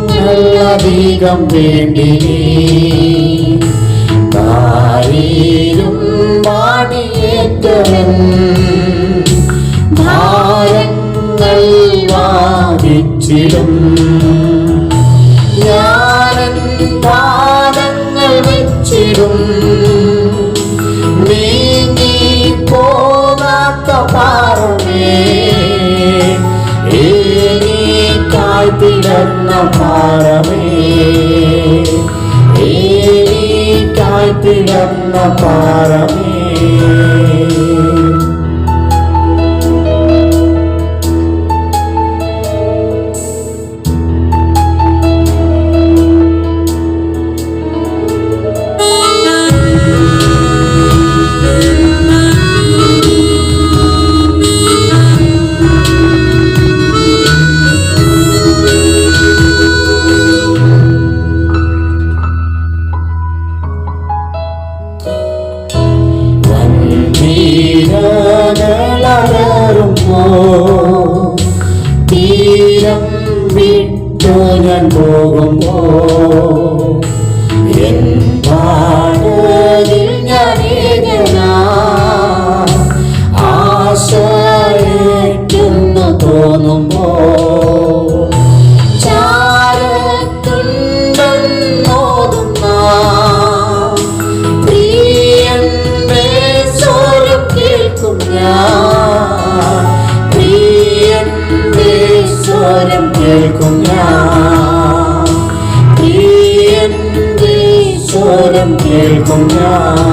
ഭാരങ്ങളധികം വേണ്ടിനീ ഭാരം വാടിയേറ്റവൻ ഭാരങ്ങൾ വാദിച്ചിടും ഞാനൻ പാദങ്ങൾ വെച്ചിടും നീങ്ങി പോകാത്ത പാറമേ എനിക്കായി പിളർന്ന പാറമേ എനിക്കായി പിളർന്ന പാറമേ തീരം വിട്ടു ഞാൻ പോകുമ്പോ എൻ പാടയിൽ ഞാൻ ആശയേറ്റുന്നു തോന്നുമ്പോ ചാരത്തുണ്ടെന്നോതുന്ന പ്രിയന്റെ സ്വരം കേൾക്കും ഞാൻ സ്വരം കേൾക്കും ഞാൻ പ്രിയന്റെ സ്വരം കേൾക്കും ഞാൻ